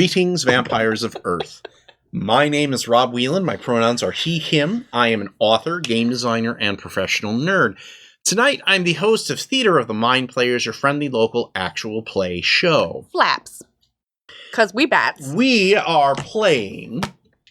Greetings, vampires of Earth. My name is Rob Whelan. My pronouns are he, him. I am an author, game designer, and professional nerd. Tonight, I'm the host of Theater of the Mind Players, your friendly local actual play show. Flaps. Because we bats. We are playing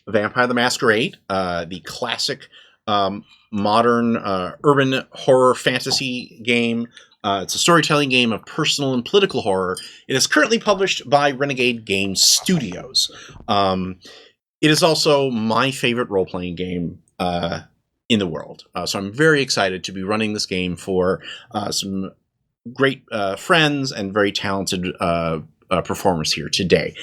Vampire the Masquerade, the classic modern urban horror fantasy game. It's a storytelling game of personal and political horror. It is currently published by Renegade Game Studios. It is also my favorite role-playing game in the world. So I'm very excited to be running this game for some great friends and very talented performers here today.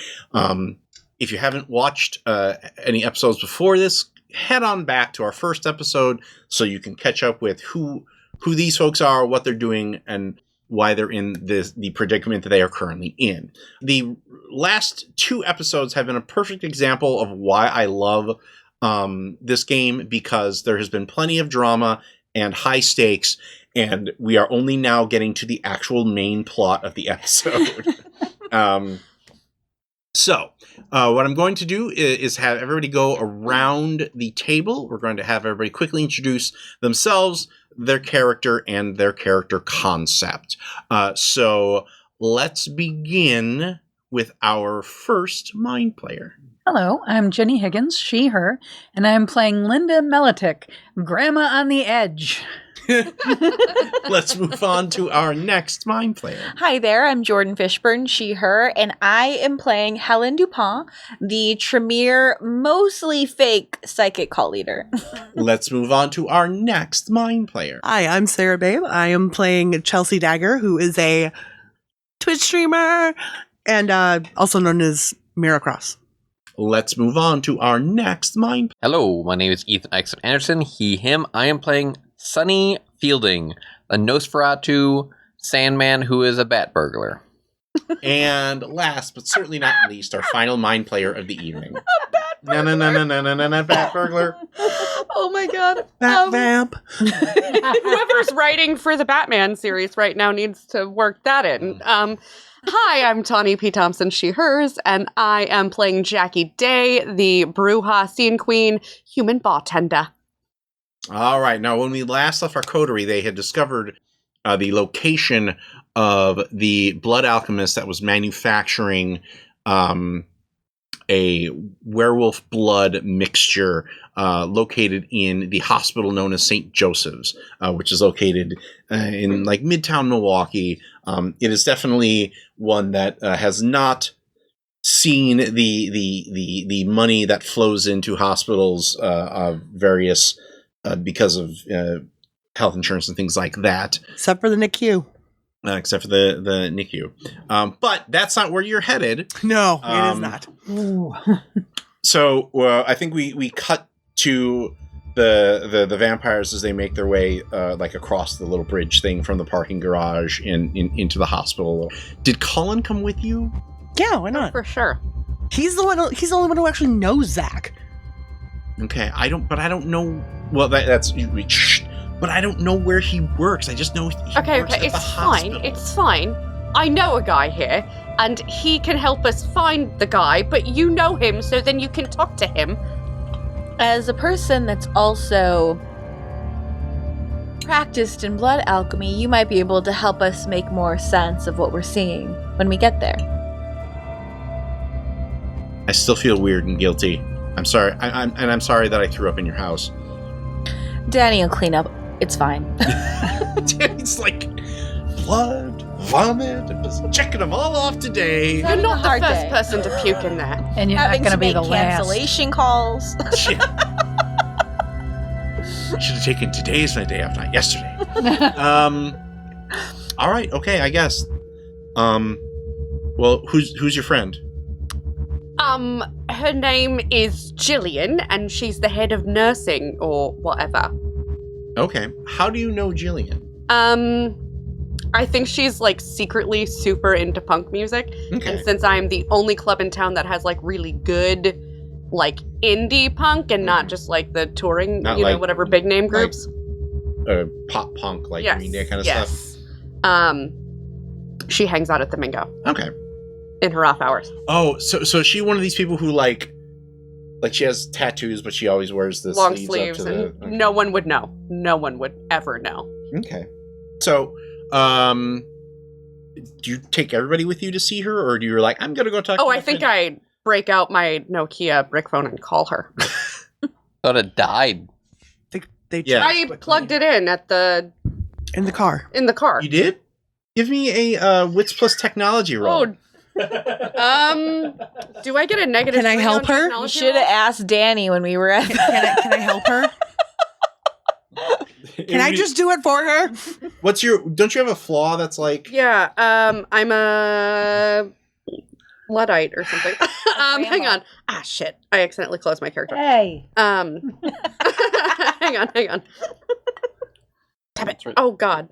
If you haven't watched any episodes before this, head on back to our first episode so you can catch up with who these folks are, what they're doing, and why they're in the predicament that they are currently in. The last two episodes have been a perfect example of why I love this game, because there has been plenty of drama and high stakes, and we are only now getting to the actual main plot of the episode. So, what I'm going to do is have everybody go around the table. We're going to have everybody quickly introduce themselves, their character, and their character concept. So, let's begin with our first mind player. Hello, I'm Jenny Higgins, she, her, and I'm playing Linda Melitic, Grandma on the Edge. Let's move on to our next mind player. Hi there, I'm Jordan Fishburne, she, her, and I am playing Helen Dupont, the Tremere, mostly fake psychic cult leader. Let's move on to our next mind player. Hi, I'm Sarah Babe. I am playing Chelsea Dagger, who is a Twitch streamer and also known as Mira Cross. Let's move on to our next mind player. Hello, my name is Ethan Exum Anderson, he, him. I am playing Sonny Fielding, a Nosferatu Sandman who is a bat burglar. And last, but certainly not least, our final mind player of the evening. A bat burglar. No, bat burglar. Oh my god. Bat vamp. Whoever's writing for the Batman series right now needs to work that in. Hi, I'm Tawny P. Thompson, she, hers, and I am playing Jackie Day, the Bruja Scene Queen, human bartender. All right. Now, when we last left our coterie, they had discovered the location of the blood alchemist that was manufacturing a werewolf blood mixture located in the hospital known as St. Joseph's, which is located in like Midtown Milwaukee. It is definitely one that has not seen the money that flows into hospitals of various because of health insurance and things like that. Except for the NICU. Except for the NICU. But that's not where you're headed. No, it is not. So I think we cut to the vampires as they make their way like across the little bridge thing from the parking garage into the hospital. Did Colin come with you? Yeah, why not? For sure. He's the only one who actually knows Zach. Okay, I don't know. Well, that's but I don't know where he works. I just know he works at the hospital. It's fine. I know a guy here, and he can help us find the guy, but you know him, so then you can talk to him. As a person that's also practiced in blood alchemy, you might be able to help us make more sense of what we're seeing when we get there. I still feel weird and guilty. I'm sorry. I'm sorry that I threw up in your house. Danny will clean up. It's fine. It's like blood, vomit. I'm just checking them all off today. You're not the hard first day. person to puke in there. And you're Having not going to to be make the last. cancellation calls. Should have taken today's my day off, not yesterday. All right. Okay. I guess. Well, who's your friend? Her name is Jillian, and she's the head of nursing or whatever. Okay. How do you know Jillian? I think she's like secretly super into punk music. Okay. And since I'm the only club in town that has like really good like indie punk and not just like the touring, Not you know, like- whatever big name groups. Pop punk, like Yes, Green Day kind of yes. stuff. She hangs out at the Mingo. Okay. in her off hours. Oh, so is she one of these people who like she has tattoos, but she always wears the Long sleeves sleeves, up to and the. no one would know. No one would ever know. Okay. So, do you take everybody with you to see her, or do you like, I'm gonna go talk? Oh, to I my think friend? I break out my Nokia brick phone and call her. Thought it died. They Yeah. I plugged it in at in the car. in the car. You did. Give me a wits plus technology roll. Oh. Do I get a negative? Can I 3 help on her? technology You should have roll? asked Danny when we were at. Can I help her? Can I just do it for her? What's your? Don't you have a flaw that's like? Yeah. I'm a Luddite or something. Hang on. Ah, shit! I accidentally closed my character. Hey. Hang on. Damn it! right. Oh God.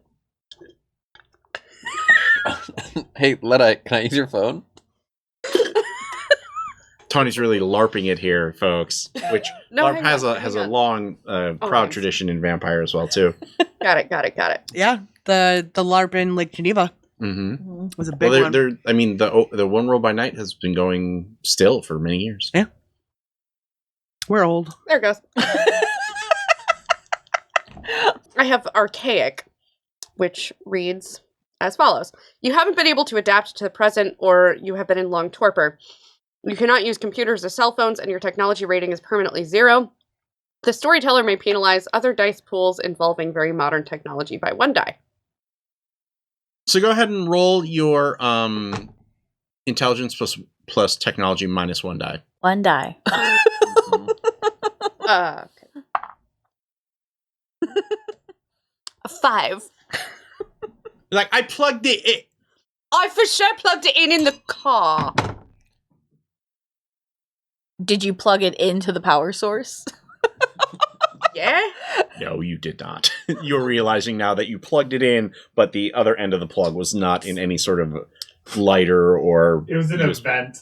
Hey, Luddite, can I use your phone? Tony's really LARPing it here, folks. Which No, LARP hang has on, a hang on. long, proud nice. tradition in Vampire as well too. Got it. Yeah, the LARP in Lake Geneva Mm-hmm. was a big Well, one. they're. I mean, the One Roll by Night has been going still for many years. Yeah. We're old. There it goes. I have archaic, which reads as follows. You haven't been able to adapt to the present, or you have been in long torpor. You cannot use computers or cell phones, and your technology rating is permanently 0. The storyteller may penalize other dice pools involving very modern technology by 1 die. So go ahead and roll your intelligence plus technology minus 1 die. 1 die. Okay. A 5. Like I plugged it in. I for sure plugged it in the car. Did you plug it into the power source? Yeah? No, you did not. You're realizing now that you plugged it in, but the other end of the plug was not in any sort of lighter or. It was an USB. event.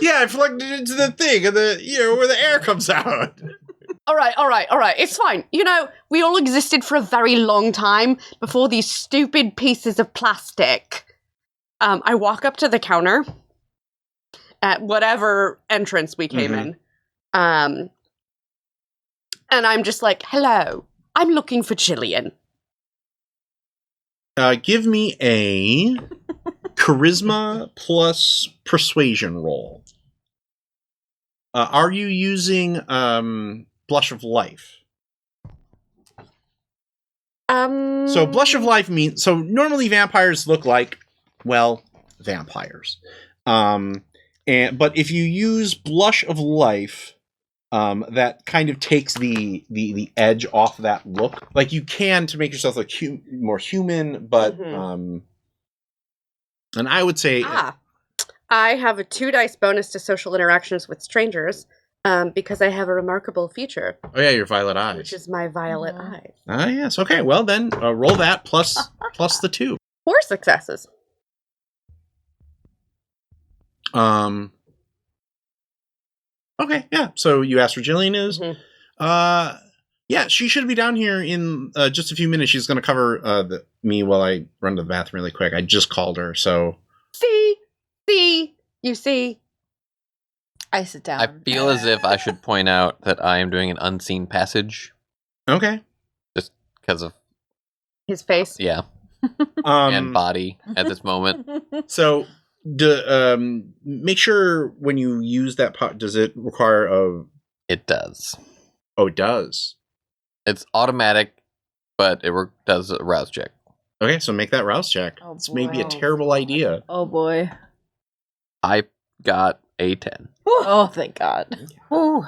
Yeah, I plugged it into the thing, and where the air comes out. All right. It's fine. You know, we all existed for a very long time before these stupid pieces of plastic. I walk up to the counter at whatever entrance we came in. And I'm just like, hello, I'm looking for Jillian. Give me a charisma plus persuasion roll. Are you using Blush of Life? So Blush of Life means, so normally vampires look like, well, vampires. But if you use Blush of Life, that kind of takes the edge off that look. Like you can to make yourself look more human, but and I would say I have a 2 dice bonus to social interactions with strangers because I have a remarkable feature, oh yeah, your violet eyes. which is my violet eyes. Ah yes, okay. Well then, roll that plus the 2. 4 successes. Okay, yeah. So you asked where Jillian is. Mhm. Yeah, she should be down here in just a few minutes. She's going to cover me while I run to the bathroom really quick. I just called her, so. You see. I sit down. I feel as if I should point out that I am doing an unseen passage Okay. because of, His face. yeah, and body at this moment. So, make sure when you use that pot, does it require a. It does. Oh, it does. It's automatic, but it does a rouse check. Okay, so make that rouse check. Oh, It's maybe a boy. terrible idea. Oh boy. I got a 10. Oh, thank God. Ooh.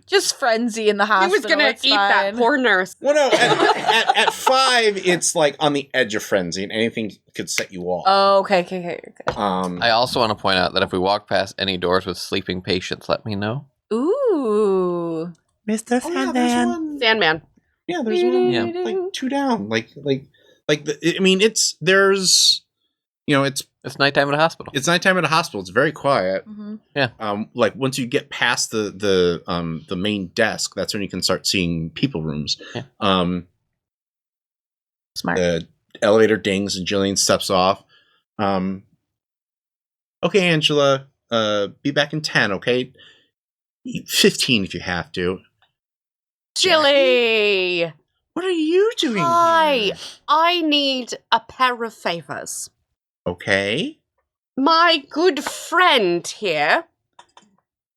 Just frenzy in the He hospital. was gonna it's eat that fine. poor nurse. Well, no, at 5, it's like on the edge of frenzy, and anything could set you off. Oh, okay. I also want to point out that if we walk past any doors with sleeping patients, let me know. Ooh. Mr. Oh, yeah, there's Sandman. one. Sandman. Yeah, there's one. Yeah. Like 2 down. I mean, it's It's nighttime at a hospital. it's nighttime at a hospital. It's very quiet. Mm-hmm. Like once you get past the main desk, that's when you can start seeing people rooms. Yeah. Smart. The elevator dings and Jillian steps off. Okay, Angela, be back in 10, okay? 15 if you have to. Jilly! What are you doing Hi, here? I need a pair of favors. Okay. My good friend here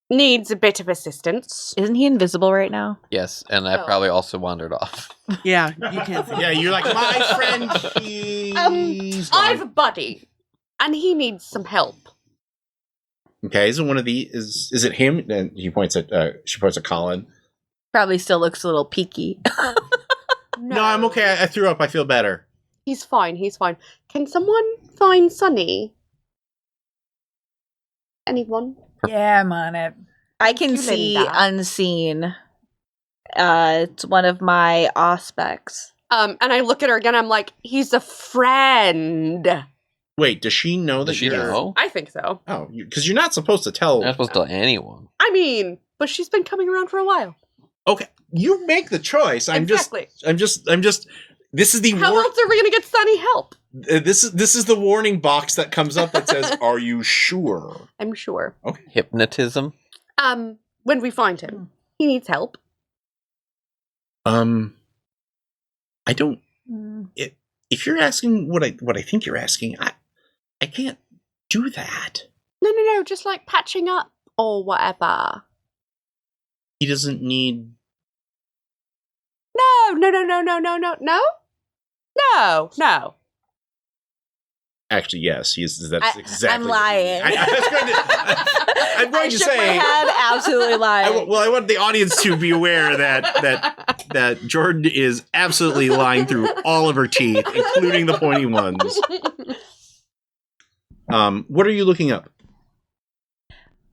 needs a bit of assistance. Isn't he invisible right now? Yes, and I Oh. probably also wandered off. Yeah, you can't see. Yeah, you're like, my friend, he's gone." I have a buddy, and he needs some help. Okay, is it one of the is it him? And she points at Colin. Probably still looks a little peaky. No, I'm okay. I threw up. I feel better. He's fine. He's fine. Can someone find Sunny? Anyone? Yeah, I'm on it. I can You, see Linda. unseen. It's one of my aspects. And I look at her again. I'm like, he's a friend. Wait, does she know that Does she you're? know? I think so. Oh, because you're not supposed to tell. I'm not supposed to tell anyone. I mean, but she's been coming around for a while. Okay, you make the choice. I'm Exactly. just. This is the How else are we gonna get Sunny help? this is the warning box that comes up that says, "Are you sure?" I'm sure. Hypnotism. When we find him, he needs help. I don't. Mm. If you're asking what I think you're asking, I can't do that. No, just like patching up or whatever. He doesn't need. No. Actually, yes, that's exactly. I'm lying. I'm going I to shook my say. head, absolutely lying. I want the audience to be aware that Jordan is absolutely lying through all of her teeth, including the pointy ones. What are you looking up?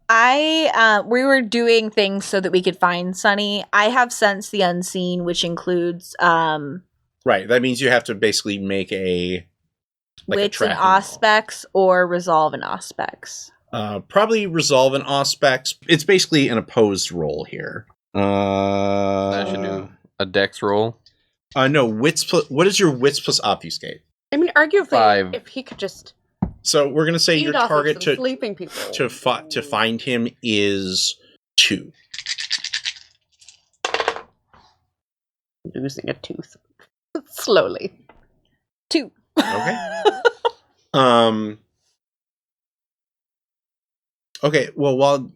We were doing things so that we could find Sunny. I have Sense the Unseen, which includes Right, that means you have to basically make a wits and tracking roll. aspects or resolve and aspects. Probably resolve and aspects. It's basically an opposed roll here. I should do a dex roll. No, wits. What is your wits plus obfuscate? I mean, arguably, 5. if he could just So we're gonna say feed your off target of some to sleeping people. to find him is 2. Losing a tooth slowly. 2. Okay. Okay. Well, while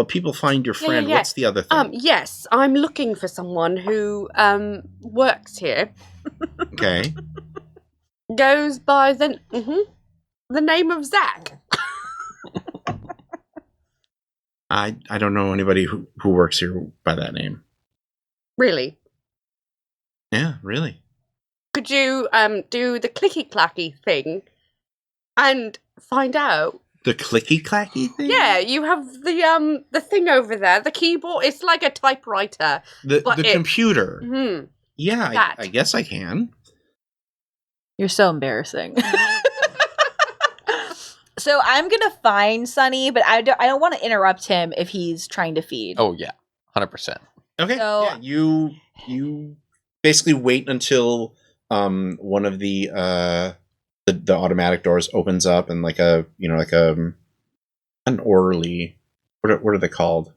people find your Yeah, friend, yeah, yeah. what's the other thing? Yes, I'm looking for someone who works here. Okay. Goes by the name of Zach. I don't know anybody who works here by that name. Really? Yeah, really. Could you do the clicky clacky thing and find out? The clicky clacky thing? Yeah, you have the thing over there, the keyboard. It's like a typewriter. The but it- computer. Hmm. Yeah, that. I guess I can. You're so embarrassing. So I'm gonna find Sunny, but I don't want to interrupt him if he's trying to feed. Oh yeah, 100%. Okay. So- yeah, you basically wait until one of the automatic doors opens up and like an orderly. What are they called?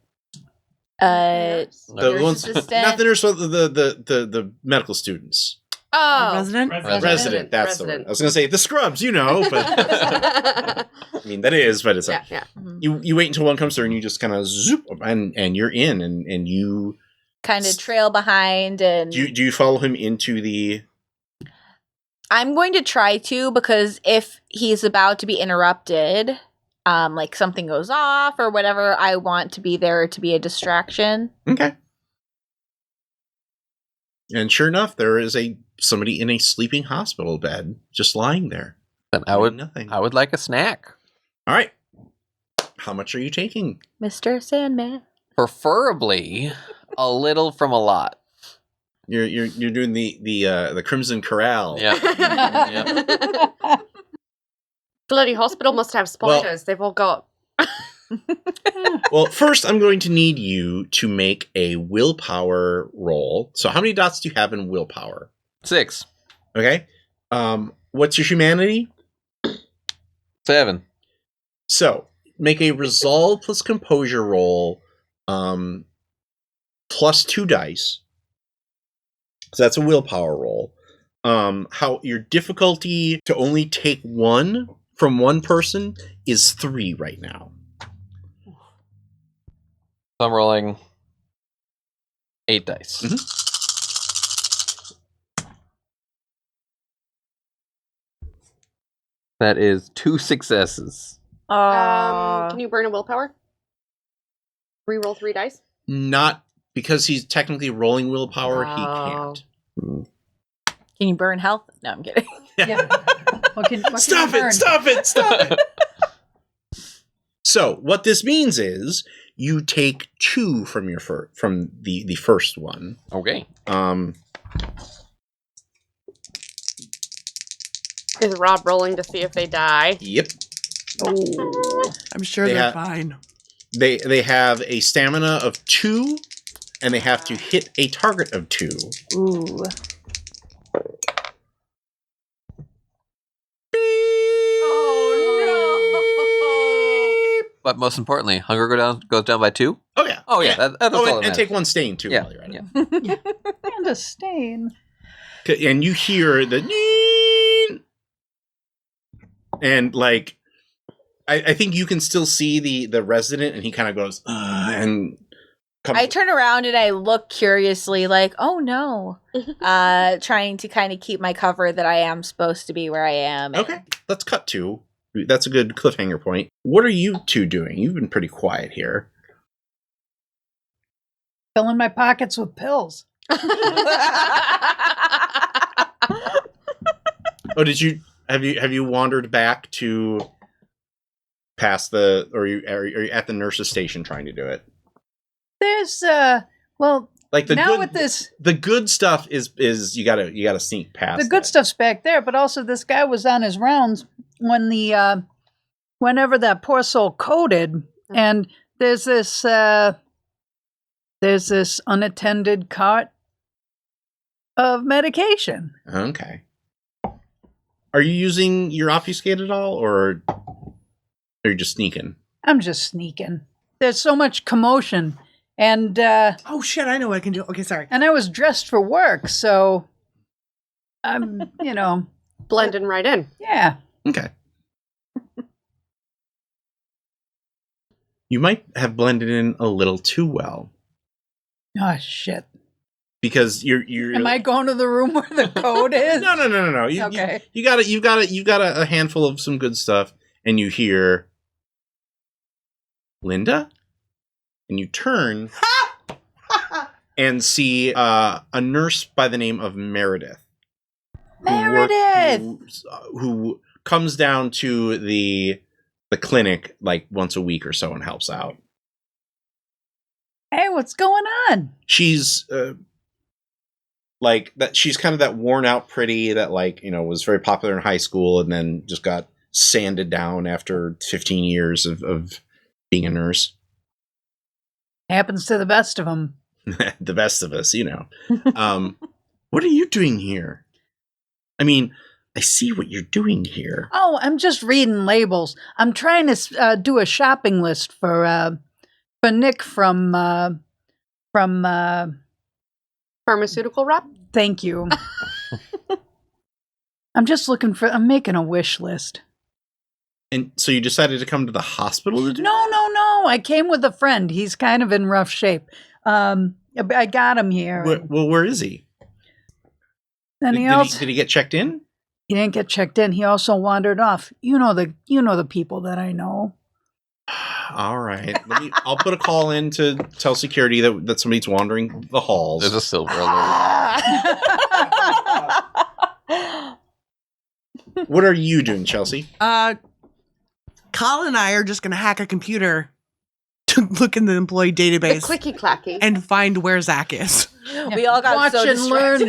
Nurse. The Nurse ones, assistant. not the nurse, but the medical students. Oh, Resident? Resident. That's the word. I was gonna say the scrubs, but I mean that is, but it's yeah, like yeah. you wait until one comes through and you just kind of zoop and you're in and you Kind of trail behind, and do you follow him into the. I'm going to try to, because if he's about to be interrupted, like something goes off or whatever, I want to be there to be a distraction. Okay. And sure enough, there is somebody in a sleeping hospital bed just lying there. Then Doing nothing. I would like a snack. All right. How much are you taking? Mr. Sandman. Preferably a little from a lot. You're doing the Crimson Corral. Yeah. Bloody hospital must have spiders. They've all got. Well, first I'm going to need you to make a willpower roll. So how many dots do you have in willpower? 6. Okay. What's your humanity? 7. So make a resolve plus composure roll, plus 2 dice. So that's a willpower roll. How your difficulty to only take 1 from one person is 3 right now. So I'm rolling 8 dice. Mhm. That is 2 successes. Can you burn a willpower? Reroll 3 dice? Not because he's technically rolling willpower, he Oh. can't. Can you burn health? No, I'm kidding. Yeah. What can Stop you burn? it! Stop it! Stop it! So what this means is you take 2 from your from the first one. Okay. Is Rob rolling to see if they die? Yep. I'm sure They they're ha- fine. They have a stamina of 2, and they have to hit a target of 2. Ooh. But most importantly, hunger goes down by 2? Oh yeah. Oh, yeah. That's all that and matters. take 1 stain too Yeah, while you're at yeah. it. And a stain. And you hear the and like I think you can still see the resident, and he kind of goes and comes. I turn around and I look curiously, like, oh no, trying to kind of keep my cover that I am supposed to be where I am. Okay, let's cut to. That's a good cliffhanger point. What are you two doing? You've been pretty quiet here. Filling my pockets with pills. Oh, did you have you wandered back to past the, or are you at the nurse's station trying to do it? There's well, Like the now good, with this, the good stuff is you gotta sneak past. the good that. stuff's back there, but also this guy was on his rounds when the whenever that poor soul coded, and there's this unattended cart of medication. Okay. Are you using your obfuscate at all, or are you just sneaking? I'm just sneaking. There's so much commotion, and Oh shit! I know what I can do. Okay, sorry. I was dressed for work, so I'm, Blending right in. yeah. Okay. You might have blended in a little too well, Oh shit! because you're. Am I going to the room where the code is? No. Okay. You got a handful of some good stuff, and you hear Linda, and you turn and see a nurse by the name of Meredith. Who comes down to the clinic like once a week or so and helps out. Hey, what's going on? She's like that. She's kind of that worn out pretty that was very popular in high school and then just got sanded down after 15 years of being a nurse. Happens to the best of them. The best of us, What are you doing here? I mean, I see what you're doing here. Oh, I'm just reading labels. I'm trying to do a shopping list for Nick from Pharmaceutical rep? Thank you. I'm making a wish list. And so you decided to come to the hospital to do No. I came with a friend. He's kind of in rough shape. I got him here. Where is he? And Did he get checked in? He didn't get checked in. He also wandered off. You know the people that I know. All right. I'll put a call in to tell security that somebody's wandering the halls. There's a silver alert. What are you doing, Chelsea? Colin and I are just going to hack a computer to look in the employee The database clicky clacky. and find where Zach is. We all got Watch so and learn.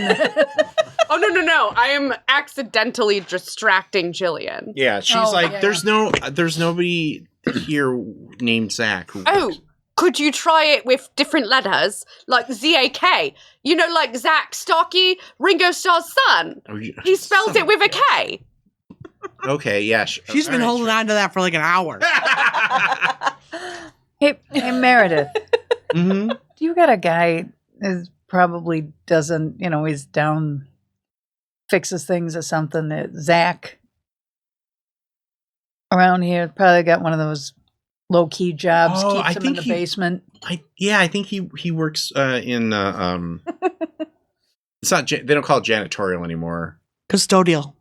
Oh, no. I am accidentally distracting Jillian. Yeah, she's Oh, like, yeah. there's nobody here named Zach. Oh, could you try it with different letters, like ZAK? You know, like Zach Starkey, Ringo Starr's son. He spells it with a K. Okay, yeah. She's been holding on to that for like an hour. Hey, Meredith, Mm-hmm. do you got a guy who probably doesn't, he's down, fixes things or something, that Zach around here? Probably got one of those low-key jobs, keeps him in the basement. I think he works in it's not they don't call it janitorial anymore. Custodial.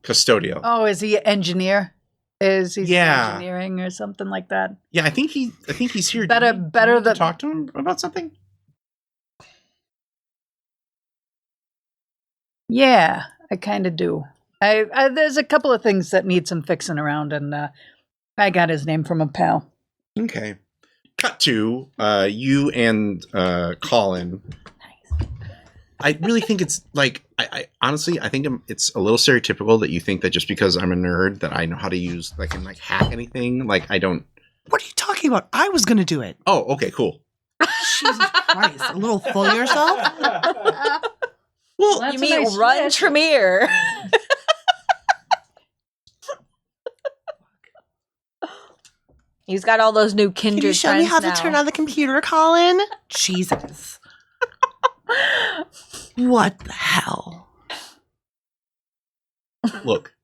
Oh, is he an engineer? Is he Yeah. engineering or something like that? Yeah, I think he's here. Better Do you than talk to him about something. Yeah, I kind of do. I there's a couple of things that need some fixing around, and I got his name from a pal. Okay. Cut to you and Colin. I really think it's like I honestly I think it's a little stereotypical that you think that just because I'm a nerd that I know how to use and hack anything. Like I don't. What are you talking about? I was going to do it. Oh, okay, cool. Jesus Christ. A little full of yourself? Well, That's You a mean nice Run switch. Tremere? He's got all those new Kindred Can you show me how friends to turn now. on the computer, Colin? Jesus. What the hell? look.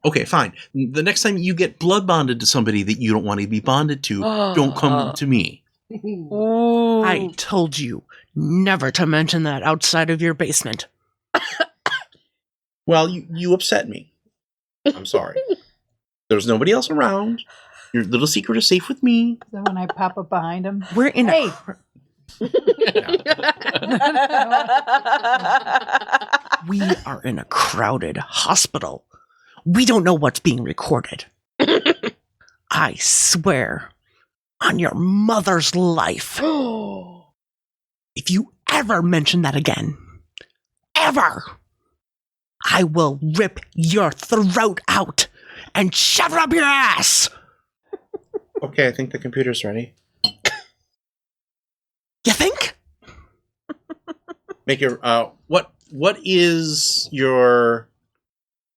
Okay, fine. The next time you get blood bonded to somebody that you don't want to be bonded to, don't come to me. Ooh. I told you never to mention that outside of your basement. Well, you upset me. I'm sorry. There was nobody else around. Your little secret is safe with me. So when I pop up behind him, We're in Hey. We are in a crowded hospital. We don't know what's being recorded. I swear on your mother's life. If you ever mention that again, ever, I will rip your throat out and shove it up your ass. Okay, I think the computer's ready. You think? Make your what is your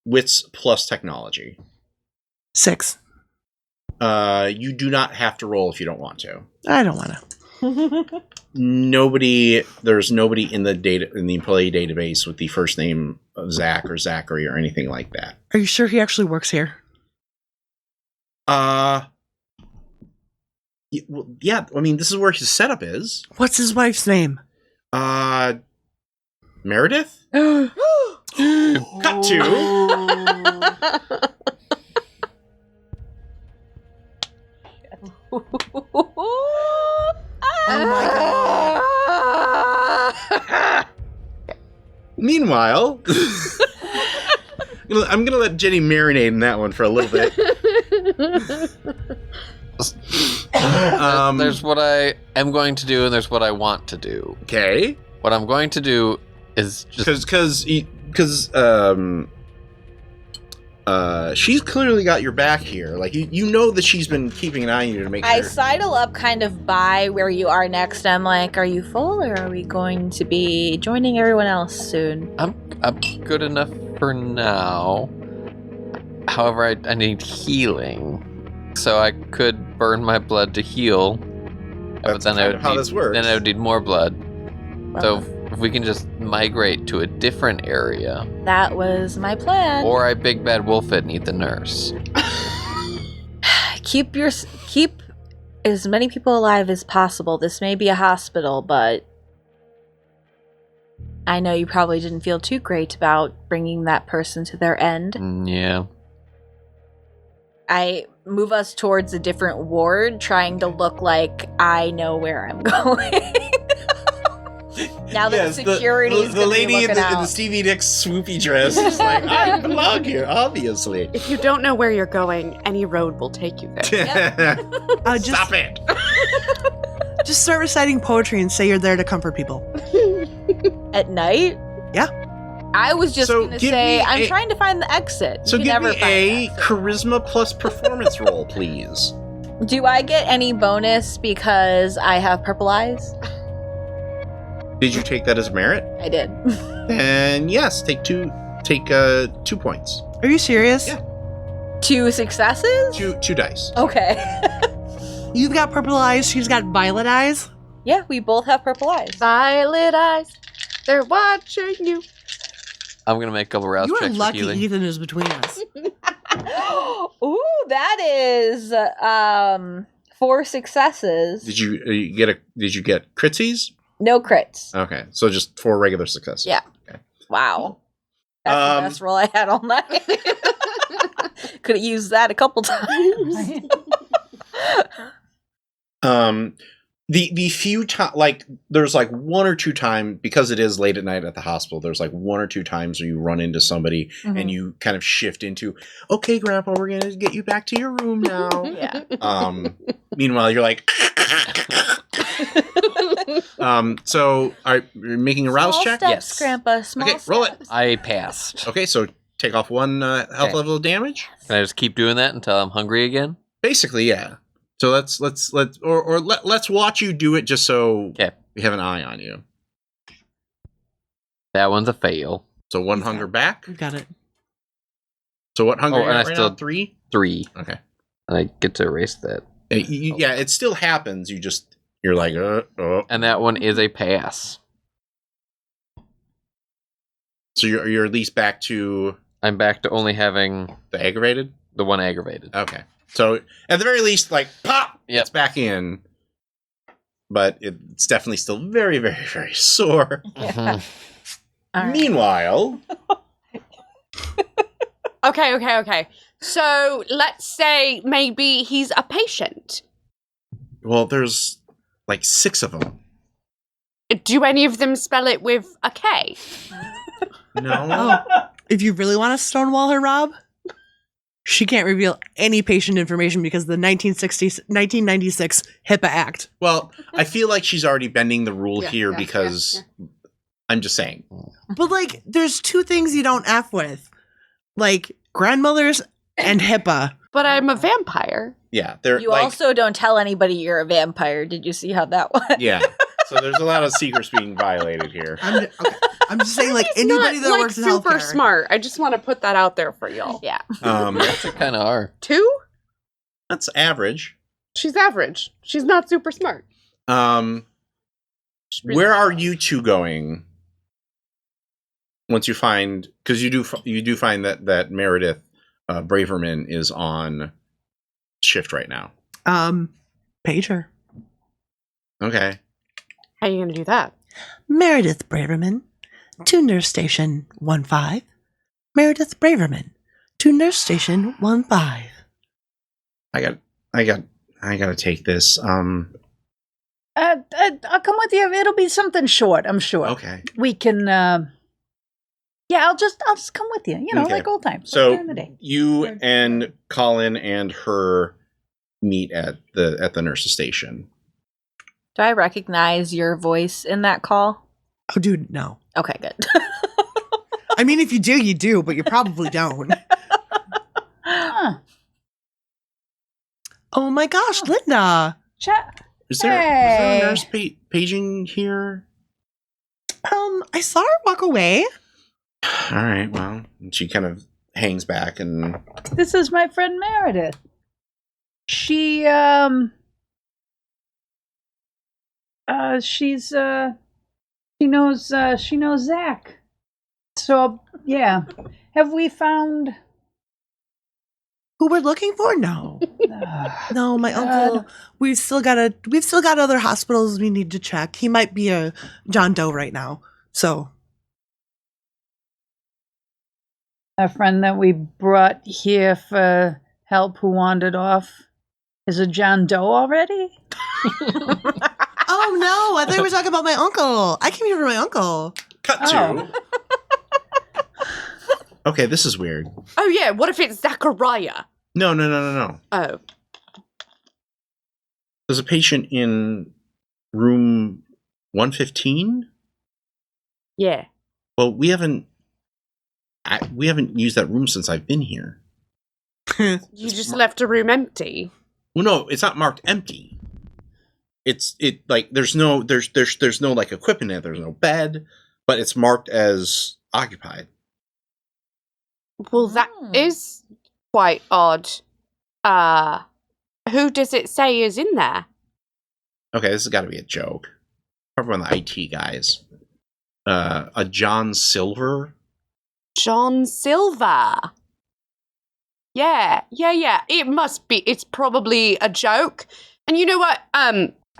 wits plus technology? 6. You do not have to roll if you don't want to. I don't want to. There's nobody in the employee database with the first name of Zach or Zachary or anything like that. Are you sure he actually works here? Yeah, I mean, this is where his setup is. What's his wife's name? Meredith? Cut to. Meanwhile, I'm gonna let Jenny marinate in that one for a little bit. There's what I am going to do, and there's what I want to do. Okay. What I'm going to do is just Because she's clearly got your back here. Like you know that she's been keeping an eye on you to make I sure. sidle up kind of by where you are next. I'm like, are you full or are we going to be joining everyone else soon? I'm good enough for now. However, I need healing, so I could burn my blood to heal. That's kind of how this works. Then I would need more blood. Well, So if we can just migrate to a different area, that was my plan. or I big bad wolf it and eat the nurse. keep as many people alive as possible. This may be a hospital, but I know you probably didn't feel too great about bringing that person to their end. Yeah. I move us towards a different ward, trying to look like I know where I'm going. Now that security is the lady in looking the out. Stevie Nicks swoopy dress is like, I belong here, obviously. If you don't know where you're going, any road will take you there. Stop it! Just start reciting poetry and say you're there to comfort people. At night? Yeah. I was just So going to give say, me I'm a- trying to find the exit. So You give can never me find a the exit. charisma plus performance roll, please. Do I get any bonus because I have purple eyes? Did you take that as merit? I did. And yes, take 2 points. Are you serious? Yeah. 2 successes? Two dice. Okay. You've got purple eyes, she's got violet eyes. Yeah, we both have purple eyes. Violet eyes, they're watching you. I'm going to make a couple rouse You are checks for lucky healing. Ethan is between us. Ooh, that is 4 successes. Did you get critsies? No crits. Okay, so just 4 regular successes. Yeah. Okay. Wow. That's the best roll I had all night. Could have used that a couple times. The few times, like, there's like 1 or 2 times, because it is late at night at the hospital, there's like 1 or 2 times where you run into somebody and you kind of shift into, okay, Grandpa, we're going to get you back to your room now. Yeah. Meanwhile, you're like, so are you making a rouse Small check? steps, Yes. Grandpa. Small Okay, steps. roll it. I passed. Okay, so take off 1 health Okay. level of damage. Can I just keep doing that until I'm hungry again? Basically, yeah. So let's watch you do it just so Okay. we have an eye on you. That one's a fail. So 1 hunger back. We've got it. So what hunger? Oh, you and at I right still- now? 3. 3. Okay. And I get to erase that. Yeah, it still happens. You're like, oh. And that one is a pass. So you're at least back to I'm back to only having the aggravated. the one aggravated. Okay. So at the very least, like, pop, Yep. it's back in. But it's definitely still very, very, very sore. Mhm. All right. Meanwhile, Okay. So let's say maybe he's a patient. well, there's like 6 of them. Do any of them spell it with a K? No. If you really want to stonewall her, Rob, she can't reveal any patient information because of the 1996 HIPAA Act. Well, I feel like she's already bending the rule Yeah, here yeah, because I'm just saying. But, like, there's 2 things you don't F with. Like, grandmothers and HIPAA. But I'm a vampire. Yeah, they're You like, also don't tell anybody you're a vampire. Did you see how that went? yeah. So there's a lot of secrets being violated here. I'm just saying, like, He's anybody not, that like, works in super healthcare. smart. I just want to put that out there for y'all. Yeah. They kind of are. 2? That's average. She's average. She's not super smart. Where are you 2 going? Once you find, because you do find that Meredith Braverman is on shift right now. Pager. Okay. How are you going to do that? Meredith Braverman to nurse station 15. Meredith Braverman to nurse station 15. I gotta take this. I'll come with you. It'll be something short, I'm sure. Okay. We can. Yeah, I'll just come with you. You know, Okay. like old times. So like during the day. you and Colin and her meet at the nurse's station. Do I recognize your voice in that call? Oh, dude, no. Okay, good. I mean, if you do, you do, but you probably don't. Huh. Oh my gosh, Linda. Is there Hey. a nurse paging here? I saw her walk away. All right. Well, and she kind of hangs back and This is my friend Meredith. She she knows Zach. So yeah. Have we found Who we're looking for? No. No, my uncle. We've still got other hospitals we need to check. He might be a John Doe right now. So a friend that we brought here for help who wandered off is a John Doe already? oh no, I thought we were talking about my uncle. I came here for my uncle. cut to. Okay, this is weird. Oh, yeah. What if it's Zachariah? No. Oh. There's a patient in room 115. Yeah. Well, we haven't used that room since I've been here. You just left a room empty. Well, no, it's not marked empty. It like there's no like equipment in it. There's no bed, but it's marked as occupied. Well, that is quite odd. Who does it say is in there? Okay, this has got to be a joke. Probably one of the IT guys. A John Silver. John Silver. Yeah. It must be. It's probably a joke. And you know what?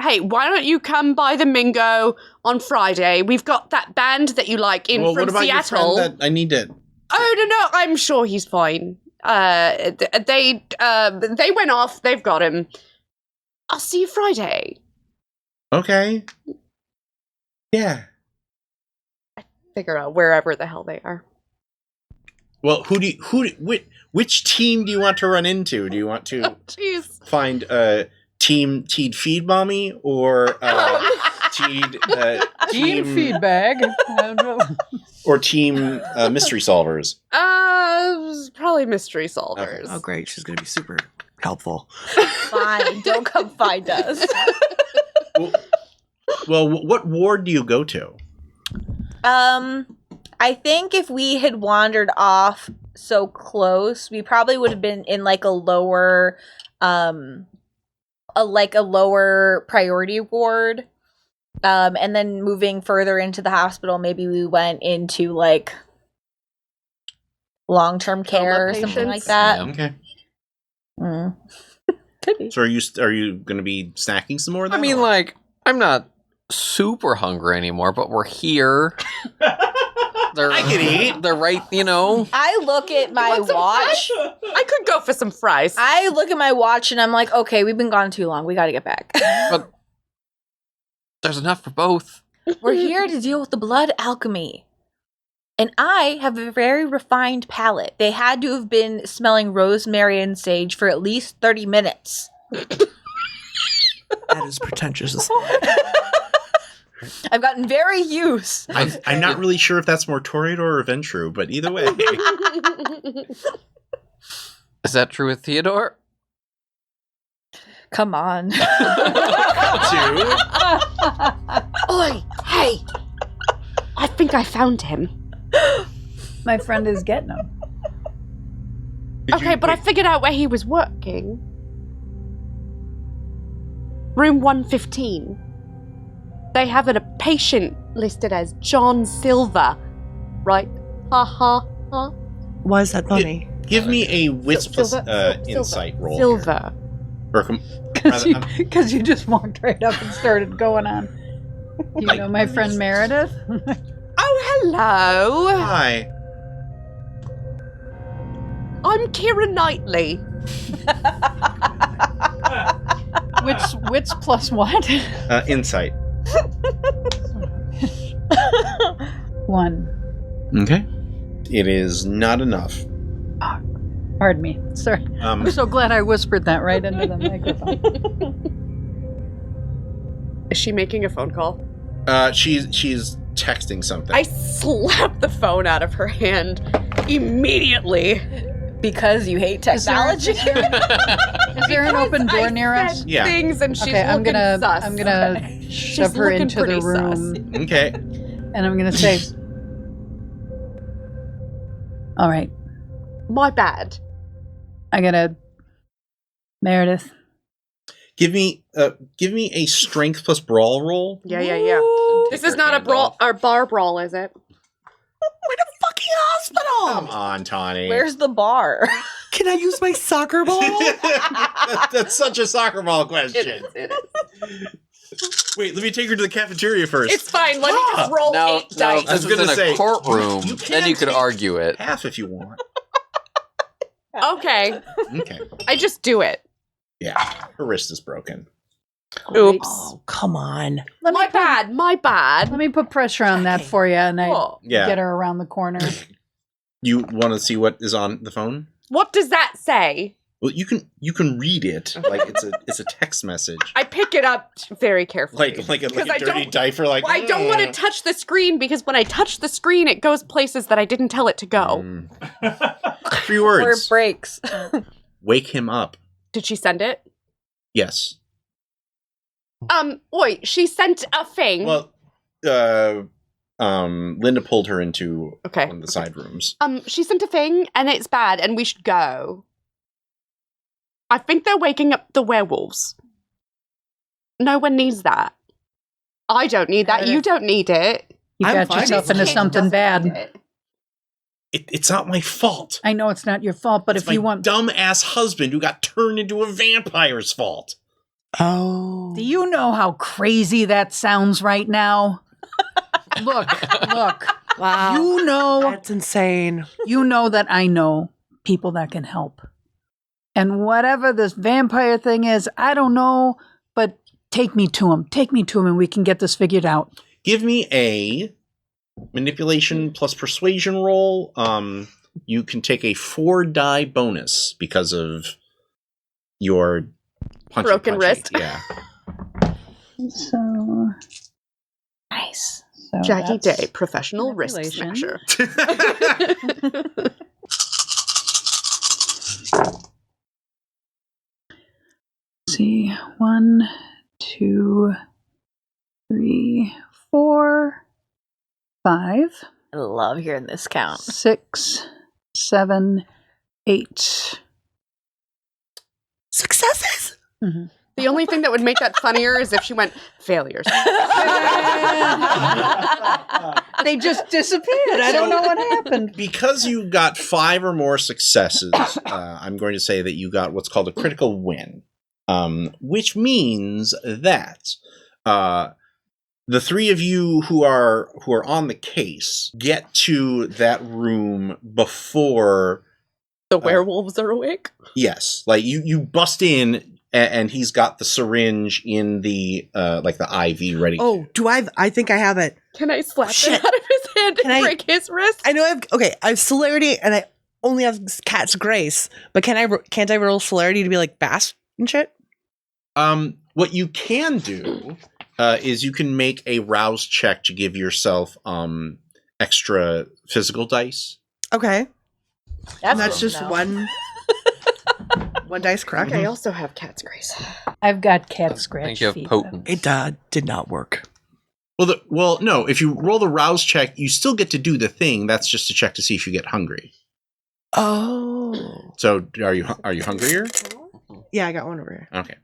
Hey, why don't you come by the Mingo on Friday? We've got that band that you like in Well, from what about Seattle. your friend that I need to? Oh no, I'm sure he's fine. They went off. They've got him. I'll see you Friday. Okay. Yeah. Figure out wherever the hell they are. Well, which team do you want to run into? Do you want to Jeez. find Team Teed Feed Mommy or Teed Team feedback. or Team Mystery Solvers? Probably mystery solvers. Oh, great. She's going to be super helpful. Fine, don't come find us. Well, what ward do you go to? I think if we had wandered off so close, we probably would have been in like a lower lower priority ward. And then moving further into the hospital, maybe we went into like long-term care or something like that. Yeah. Okay. Mm. Could be. So are you going to be snacking some more? I Then, mean, or? like, I'm not super hungry anymore, but we're here. I can eat. They're right, you know. I look at my watch. I could go for some fries. I look at my watch and I'm like, okay, we've been gone too long. We got to get back. But there's enough for both. We're here to deal with the blood alchemy. And I have a very refined palate. They had to have been smelling rosemary and sage for at least 30 minutes. That is pretentious. I've gotten very used. I'm not really sure if that's more Toreador or Ventru, but either way. Is that true with Theodore? Come on. Two. Oi, hey! I think I found him. My friend is getting them. Okay, but I figured out where he was working. Room 115. They have a patient listed as John Silver, right? Ha ha ha. Why is that funny? Give me a wits plus Silver. insight roll. Silver. Because you just walked right up and started going on. You know my friend Meredith? Oh, hello. Hi. I'm Kira Knightley. Wits plus what? Insight. 1. Okay. It is not enough. Pardon me. Sorry. I'm so glad I whispered that right into the microphone. Is she making a phone call? She's texting something. I slapped the phone out of her hand immediately. Because you hate technology. Is there an open door near us? Yeah. Things and she's Okay, I'm looking gonna sus. shove her looking into the pretty room, Okay. and I'm gonna say, "All right, My bad. I gotta Meredith." Give me a strength plus brawl roll. Yeah. This Take is her not a hand brawl off. or bar brawl, is it? We're in a fucking hospital! Come on, Tawny. Where's the bar? Can I use my soccer ball? That's such a soccer ball question. It is. Wait, let me take her to the cafeteria first. It's fine. Let me just roll Now, 8 now dice. if I was this was gonna in say, a courtroom, you then can you could take- argue it. Half if you want. Okay. Okay. I just do it. Yeah, her wrist is broken. Oops. Oh, come on. My bad. Let me put pressure on that for you, and I Oh. Yeah. get her around the corner. You want to see what is on the phone? What does that say? Well, you can read it like it's a text message. I pick it up very carefully. Like a Because I dirty don't- diaper. Like I don't want to touch the screen because when I touch the screen, it goes places that I didn't tell it to go. 3 Or it words. breaks. Wake him up. Did she send it? Yes. Wait, she sent a thing. Well, Linda pulled her into one of the side rooms. She sent a thing, and it's bad, and we should go. I think they're waking up the werewolves. No one needs that. I don't need that. You don't need it. You got yourself into something bad. It's not my fault. I know it's not your fault, but it's if you want... dumb-ass husband who got turned into a vampire's fault. Oh. Do you know how crazy that sounds right now? Look. Wow. You know... That's insane. You know that I know people that can help. And whatever this vampire thing is, I don't know, but take me to him. Take me to him and we can get this figured out. Give me a manipulation plus persuasion roll. You can take a 4-die bonus because of your broken wrist. Yeah. So nice. So Jackie Day, professional wrist smasher. See, 1, 2, 3, 4, 5. I love hearing this count. 6, 7, 8. Successes. Mm-hmm. The only thing that would make that funnier is if she went failures. They just disappeared. I don't know what happened. Because you got 5 or more successes, I'm going to say that you got what's called a critical win, which means that the 3 of you who are on the case get to that room before the werewolves are awake. Yes, like you bust in. And he's got the syringe in the like the IV ready. Oh, do I think I have it. Can I slap it out of his hand and break his wrist? I know I have celerity and I only have cat's grace, but can't I roll celerity to be like fast and shit? What you can do is you can make a rouse check to give yourself extra physical dice. Okay. That's cool just one dice, correct? I also have cat's grace. I've got cat scratch. I think you have feet. potent. It did not work. Well, no. If you roll the rouse check, you still get to do the thing. That's just a check to see if you get hungry. Oh. So are you hungrier? Yeah, I got one over here. Okay.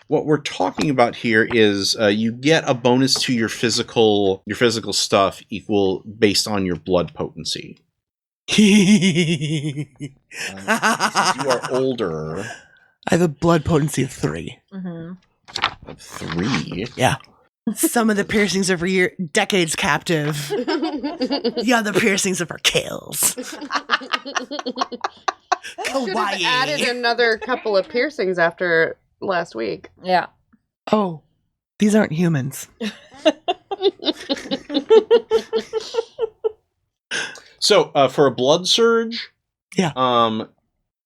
What we're talking about here is you get a bonus to your physical stuff equal based on your blood potency. Since you are older. I have a blood potency of 3. Mm-hmm. Of 3? Yeah. Some of the piercings of your decades captive. The other piercings of our kills. Should have added another couple of piercings after last week. Yeah. Oh, these aren't humans. So for a blood surge,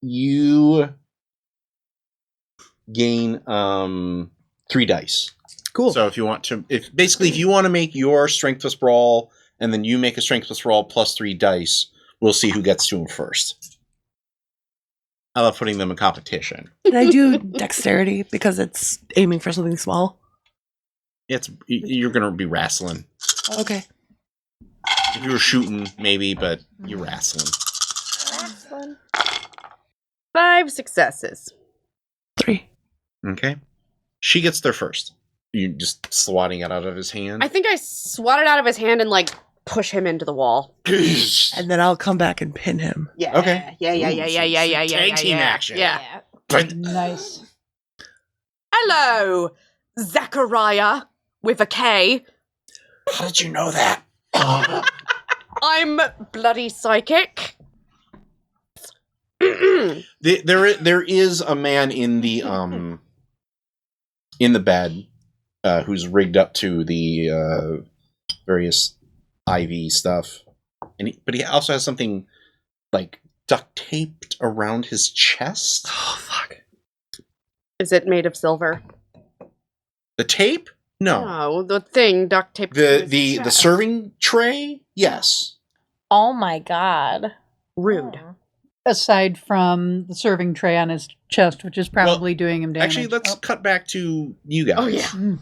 you gain 3 dice. Cool. So if you want to, if you want to make your strength plus brawl, and then you make a strength plus brawl plus 3 dice, we'll see who gets to them first. I love putting them in competition. Can I do dexterity because it's aiming for something small? You're gonna be wrestling. Okay. If you were shooting, maybe, but you're wrestling. 5 successes. 3. Okay. She gets there first. You just swatting it out of his hand. I think I swat it out of his hand and push him into the wall. And then I'll come back and pin him. Yeah. Okay. Yeah. Tag team action. Yeah. Nice. Hello, Zachariah with a K. How did you know that? I'm bloody psychic. There is a man in the bed who's rigged up to the various IV stuff, but he also has something like duct taped around his chest. Oh fuck! Is it made of silver? The tape? No. No, the thing duct taped. The serving tray? Yes. Oh my god. Rude. aside from the serving tray on his chest, which is probably doing him damage. Actually, let's cut back to you guys. Oh, yeah.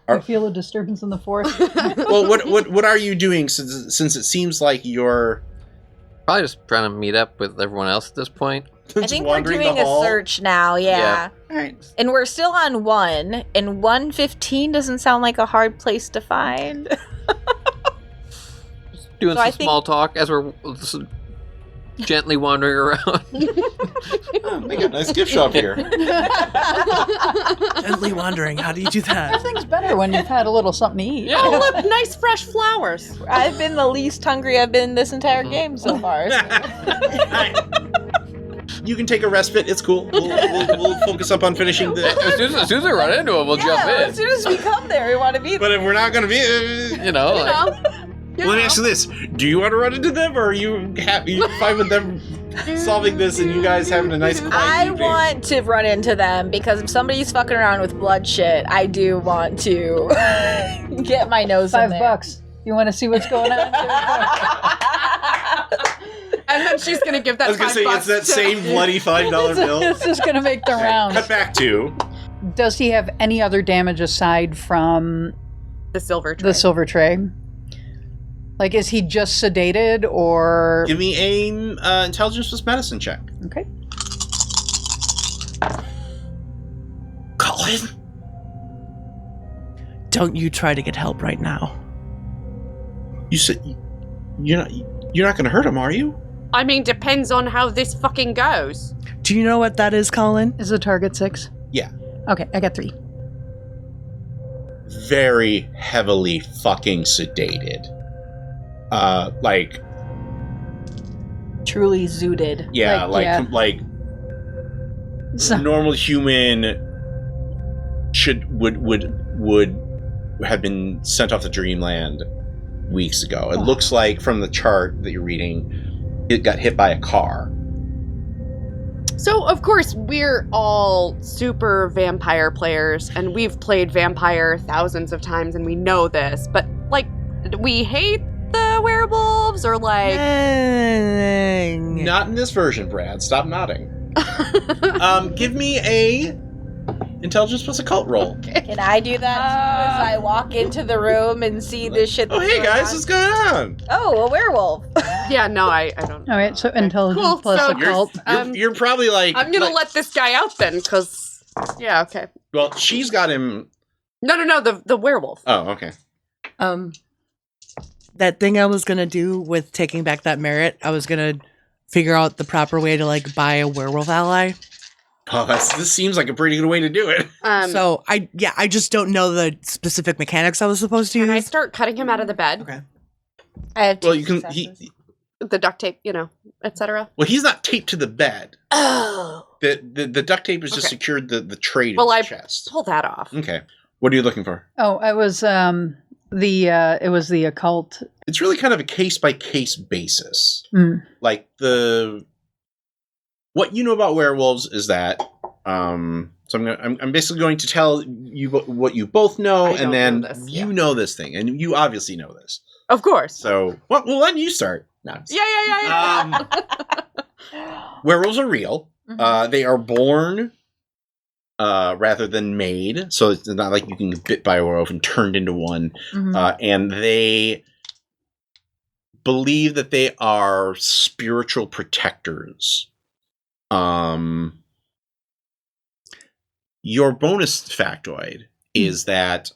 I feel a disturbance in the force. Well, what are you doing since it seems like you're Probably just trying to meet up with everyone else at this point. I think we're doing a search now, yeah. All right. And we're still on 1, and 115 doesn't sound like a hard place to find. Doing So I some small talk as we're gently wandering around. They got a nice gift shop here. Gently wandering. How do you do that? Everything's better when you've had a little something to eat. Oh, look, nice fresh flowers. I've been the least hungry I've been this entire game so far. You can take a respite. It's cool. We'll focus up on finishing the. As soon as we run into him, we'll jump in. As soon as we come there, we want to be But if we're not going to be, You know, like, well, let me ask you this: do you want to run into them, or are you happy? You fine with them solving this and you guys having a nice quiet I evening? want to run into them because if somebody's fucking around with blood shit, I do want to get my nose in there. $5. You want to see what's going on? And then she's going to give that I was going to say, $5 it's that to- same bloody $5 bill. It's just going to make the rounds. Cut back to. Does he have any other damage aside from the silver tray. the silver tray? Like, is he just sedated or... Give me a intelligence plus medicine check. Okay. Colin? Don't you try to get help right now. You said you're not going to hurt him, are you? I mean, depends on how this fucking goes. Do you know what that is, Colin? Is the target 6? Yeah. Okay, I got 3. Very heavily fucking sedated. Like, Truly zooted. yeah, Like, like So- normal human would have been sent off to dreamland weeks ago. It looks like from the chart that you're reading, it got hit by a car. So, of course, we're all super vampire players, and we've played vampire thousands of times, and we know this. But, like, we hate the werewolves, or like... Not in this version, Brad. Stop nodding. Give me a intelligence plus occult roll. Can I do that too as I walk into the room and see this shit? Oh, that's hey going guys, on? what's going on? Oh, a werewolf. Yeah, no, I don't. All right, so intelligence Cool, plus so occult. You're probably like. I'm gonna like- let this guy out then, because... Yeah, okay. Well, she's got him. No, the werewolf. Oh, okay. That thing I was gonna do with taking back that merit, I was gonna figure out the proper way to like buy a werewolf ally. Oh, this seems like a pretty good way to do it. So I just don't know the specific mechanics I was supposed to Can I use. start cutting him out of the bed? Okay. I have 2 Well, you can. successes. The duct tape, etc. Well, he's not taped to the bed. Oh. The duct tape has just Okay. secured the tray to Well, his I chest. pull that off. Okay. What are you looking for? Oh, it was the occult. It's really kind of a case by case basis. Mm. Like what you know about werewolves is that. So I'm basically going to tell you what you both know, I and don't then know this, you yeah. know this thing, and you obviously know this. Of course. So, well, then you start. No, I'm just- Yeah. werewolves are real. They are born rather than made, so it's not like you can get bit by a werewolf and turned into one. And they believe that they are spiritual protectors. Your bonus factoid is that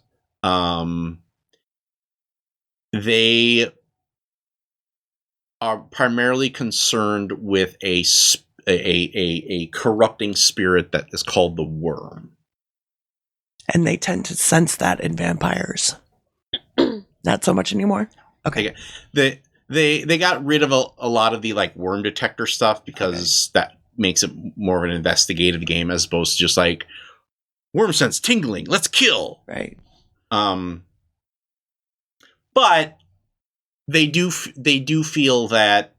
they are primarily concerned with a corrupting spirit that is called the worm. And they tend to sense that in vampires. Not so much anymore. Okay. They got rid of a lot of the like worm detector stuff because that makes it more of an investigative game as opposed to just like worm sense tingling, let's kill. Right. But they do feel that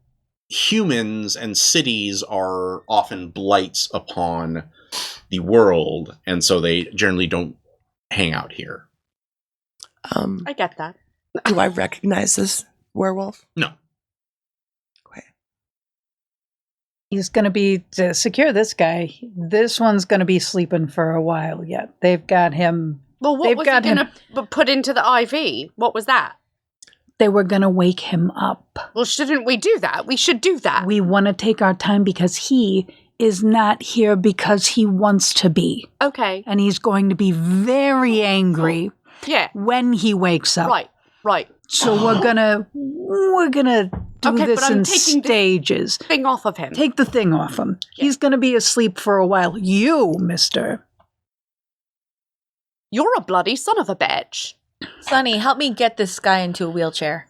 humans and cities are often blights upon the world, and so they generally don't hang out here. I get that. Do I recognize this werewolf? No. Okay. He's going to be, to secure this guy, this one's going to be sleeping for a while yet. They've got him. Well, what They've was he got him. going to put into the IV? What was that? They were going to wake him up. Well, shouldn't we do that? We should do that. We want to take our time because he is not here because he wants to be. Okay. And he's going to be very angry Yeah. when he wakes up. Right. So we're gonna do Okay, this but I'm in taking the stages. Thing off of him. Take the thing off him. Yeah. He's gonna be asleep for a while. You, mister. You're a bloody son of a bitch. Sonny, help me get this guy into a wheelchair.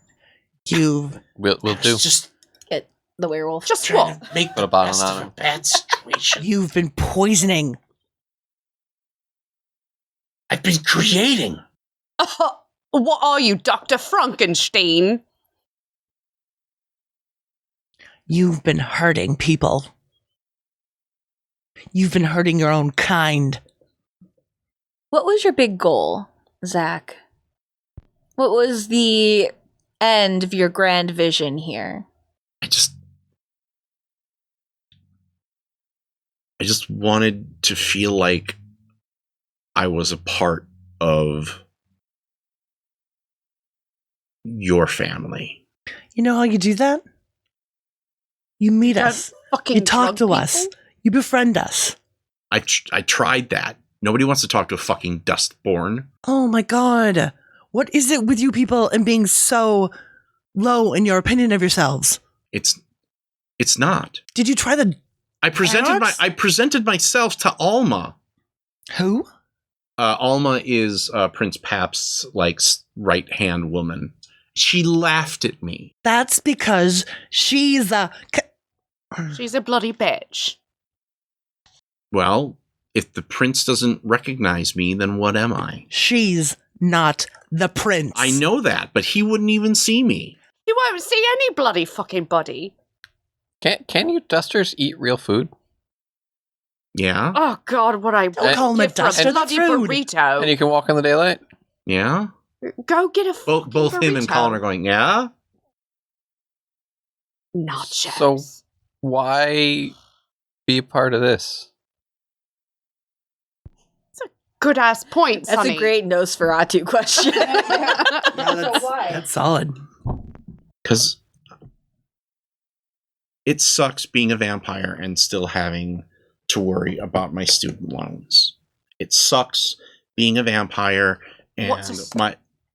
You've We'll do. Just Get the werewolf. Just trying what? to make Put a the bottle best on of him. a bad situation. you've been poisoning. I've been creating. What are you, Dr. Frankenstein? You've been hurting people. You've been hurting your own kind. What was your big goal, Zach? What was the end of your grand vision here? I just wanted to feel like I was a part of your family. You know how you do that? You meet Don't us. Fucking You talk drug to us. people? You befriend us. I tried that. Nobody wants to talk to a fucking dustborn. Oh my god. What is it with you people and being so low in your opinion of yourselves? It's not. Did you try the I presented myself to Alma. who? Alma is Prince Pap's right hand woman. She laughed at me. That's because she's a She's a bloody bitch. Well, if the prince doesn't recognize me, then what am I? she's not the prince. I know that, but he wouldn't even see me. You won't see any bloody fucking body. Can you dusters eat real food? Yeah? Oh God, what I Don't call him a give for duster, that's bloody rude. burrito. And you can walk in the daylight? Yeah? Go get a fucking Both him and burrito. Colin are going, yeah? Nachos. So why be a part of this? Good ass point, That's Sonny. a great Nosferatu question. That's solid. Because it sucks being a vampire and still having to worry about my student loans. It sucks being a vampire and What's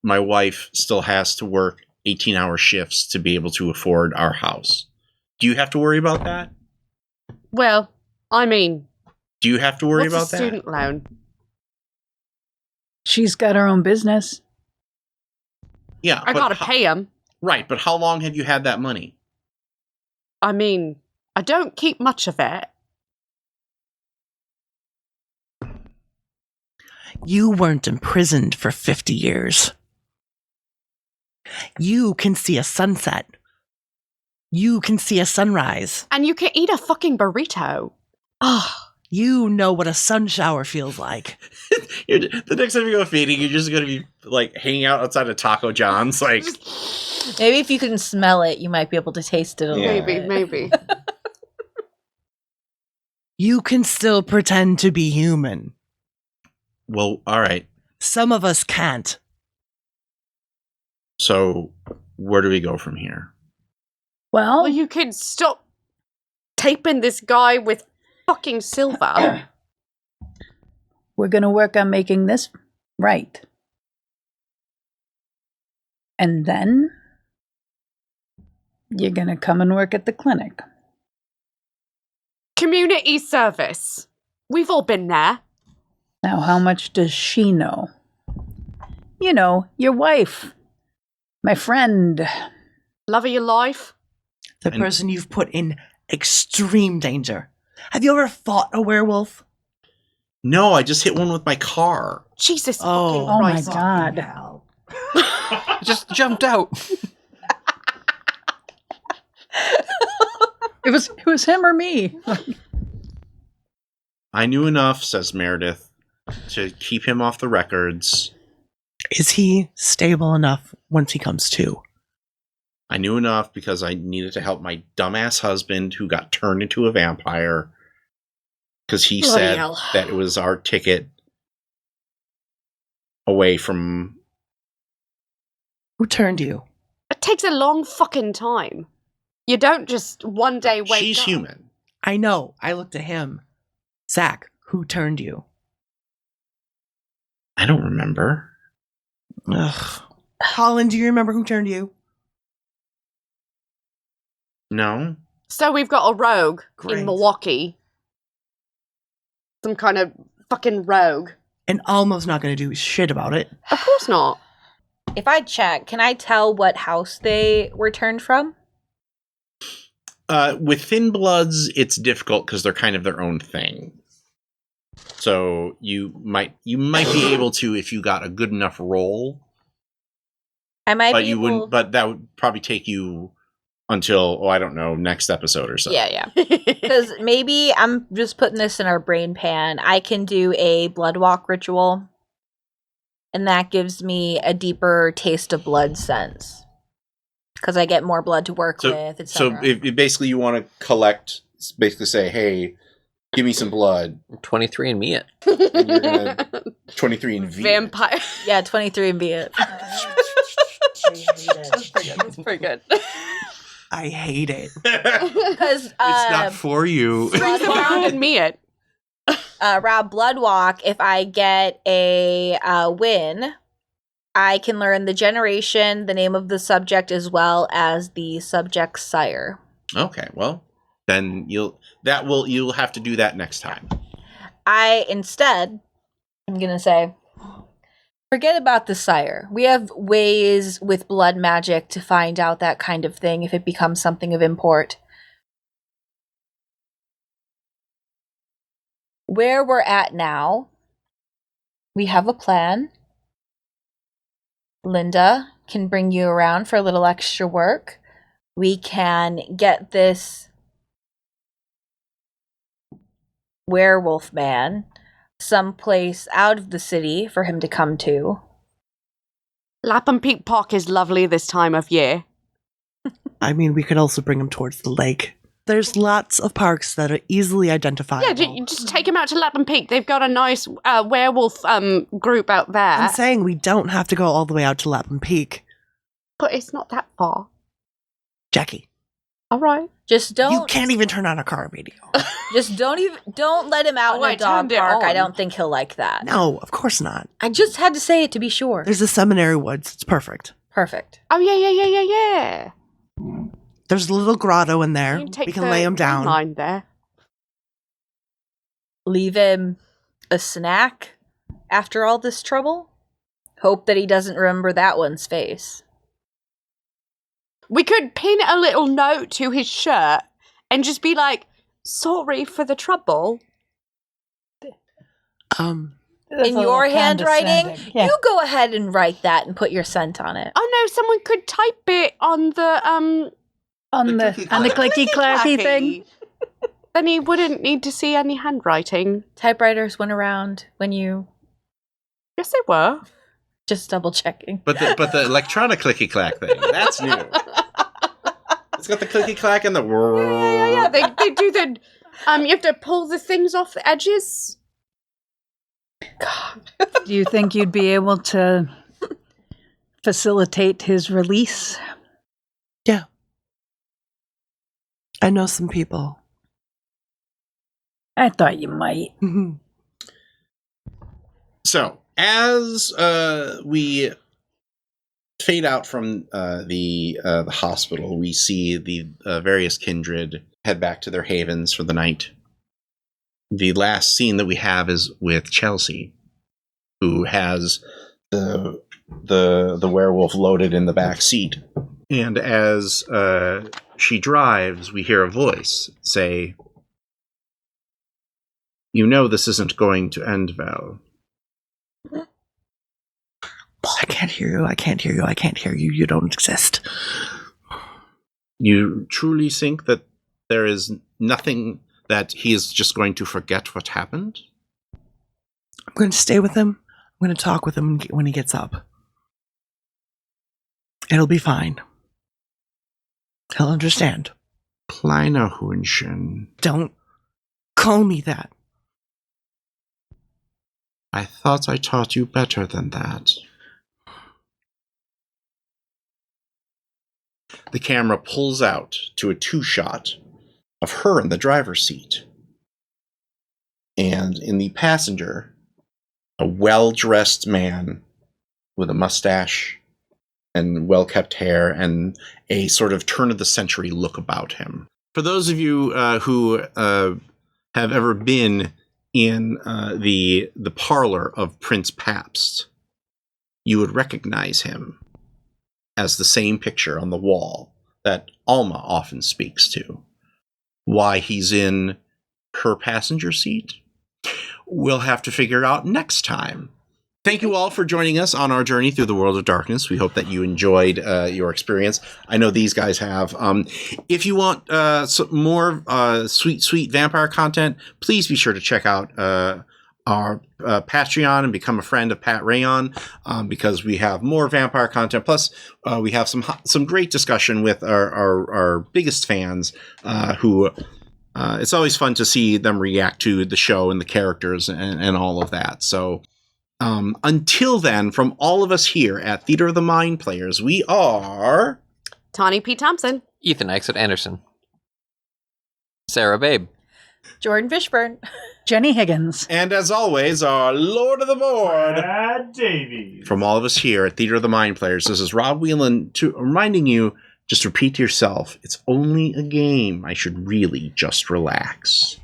my wife still has to work 18-hour shifts to be able to afford our house. Do you have to worry about that? Well, I mean, Do you have to worry what's about a that? student loan? She's got her own business. Yeah, I but gotta ho- pay him. Right, but how long have you had that money? I mean, I don't keep much of it. You weren't imprisoned for 50 years. You can see a sunset. You can see a sunrise. And you can eat a fucking burrito. Oh, you know what a sun shower feels like. The next time you go feeding, you're just going to be hanging out outside of Taco John's. Maybe if you can smell it, you might be able to taste it a little Yeah. bit. Maybe. You can still pretend to be human. Well, all right. Some of us can't. So where do we go from here? Well, Well, you can stop taping this guy with fucking silver. we're going to work on making this right. And then you're going to come and work at the clinic. Community service. We've all been there. Now, how much does she know? You know, your wife, my friend. Love of your life. The And- person you've put in extreme danger. Have you ever fought a werewolf? No, I just hit one with my car. Jesus Oh. fucking Oh my Christ. God. It just jumped out. It was him or me. I knew enough, says Meredith, to keep him off the records. Is he stable enough once he comes to? I knew enough because I needed to help my dumbass husband who got turned into a vampire. Because he Bloody said hell. that it was our ticket away from... Who turned you? It takes a long fucking time. You don't just one day wake She's up. human. I know. I looked at him. Zach, who turned you? I don't remember. Ugh. Colin, do you remember who turned you? No. So we've got a rogue Great. in Milwaukee. Some kind of fucking rogue. And Almo's not going to do shit about it. Of course not. If I check, can I tell what house they were turned from? With Thin Bloods, it's difficult because they're kind of their own thing. So you might be able to if you got a good enough roll. I might But be you able... wouldn't. But that would probably take you until I don't know, next episode or so. Yeah. Because maybe I'm just putting this in our brain pan. I can do a blood walk ritual, and that gives me a deeper taste of blood sense. Because I get more blood to work with, etc. So if basically you want to collect, basically say, hey, give me some blood. 23 and me it. And you're going to 23 and V. Vampire. Yeah, 23 and be it. That's pretty good. I hate it. Because It's not for you. Freeze around and me it. Rob Bloodwalk, if I get a win, I can learn the generation, the name of the subject, as well as the subject's sire. Okay, well, then you'll have to do that next time. I'm gonna say, forget about the sire. We have ways with blood magic to find out that kind of thing if it becomes something of import. Where we're at now, we have a plan. Linda can bring you around for a little extra work. We can get this werewolf man someplace out of the city for him to come to. Lapham Peak Park is lovely this time of year. I mean, we could also bring him towards the lake. There's lots of parks that are easily identifiable. Yeah, you just take him out to Lapham Peak. They've got a nice werewolf group out there. I'm saying we don't have to go all the way out to Lapham Peak. But it's not that far. Jackie, All right. Just don't. you can't even turn on a car radio. Just don't let him out Oh, in I a dog turned it park. I on. don't think he'll like that. No, of course not. I just had to say it to be sure. There's the seminary woods. It's perfect. Perfect. Oh, yeah. There's a little grotto in there. You take We can the lay him green down. line there. Leave him a snack after all this trouble. Hope that he doesn't remember that one's face. We could pin a little note to his shirt and just be like, sorry for the trouble. In your handwriting, you go ahead and write that and put your scent on it. Oh no, someone could type it on the on the clicky clacky thing. Then he wouldn't need to see any handwriting. Typewriters went around when you... Yes, they were. Just double checking. But the electronic clicky clack thing, that's new. It's got the clicky clack and the Yeah. They do the you have to pull the things off the edges. God. Do you think you'd be able to facilitate his release? Yeah. I know some people. I thought you might. So, as we fade out from the hospital, we see the various kindred head back to their havens for the night. The last scene that we have is with Chelsea, who has the werewolf loaded in the back seat. And as she drives, we hear a voice say, "You know this isn't going to end well." I can't hear you. I can't hear you. I can't hear you. You don't exist. You truly think that there is nothing, that he is just going to forget what happened? I'm going to stay with him. I'm going to talk with him when he gets up. It'll be fine. He'll understand. Kleiner Hühnchen. Don't call me that. I thought I taught you better than that. The camera pulls out to a two-shot of her in the driver's seat. And in the passenger, a well-dressed man with a mustache and well-kept hair and a sort of turn-of-the-century look about him. For those of you who have ever been in the parlor of Prince Pabst, you would recognize him as the same picture on the wall that Alma often speaks to. Why he's in her passenger seat? We'll have to figure out next time. Thank you all for joining us on our journey through the world of darkness. We hope that you enjoyed your experience. I know these guys have. If you want some more sweet vampire content, please be sure to check out our Patreon and become a friend of Pat Rayon, because we have more vampire content. Plus, we have some great discussion with our biggest fans who... it's always fun to see them react to the show and the characters and all of that. So until then, from all of us here at Theater of the Mind Players, we are... Tawny P. Thompson. Ethan Exit Anderson. Sarah Babe. Jordan Fishburne. Jenny Higgins. And as always, our Lord of the Board, Brad Davies. from all of us here at Theater of the Mind Players, this is Rob Whelan reminding you, just repeat to yourself, it's only a game. I should really just relax.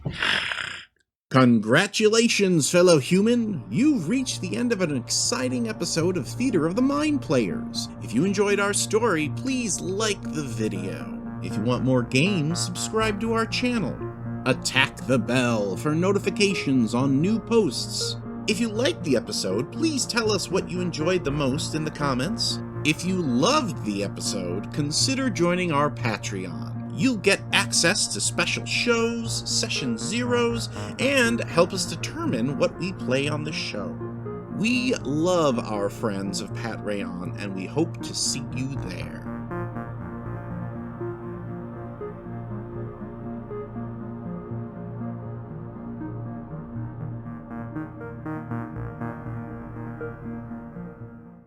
Congratulations, fellow human! You've reached the end of an exciting episode of Theater of the Mind Players. If you enjoyed our story, please like the video. If you want more games, subscribe to our channel. Attack the bell for notifications on new posts. If you liked the episode, please tell us what you enjoyed the most in the comments. If you loved the episode, consider joining our Patreon. You'll get access to special shows, session zeros, and help us determine what we play on the show. We love our friends of Pat Rayon, and we hope to see you there.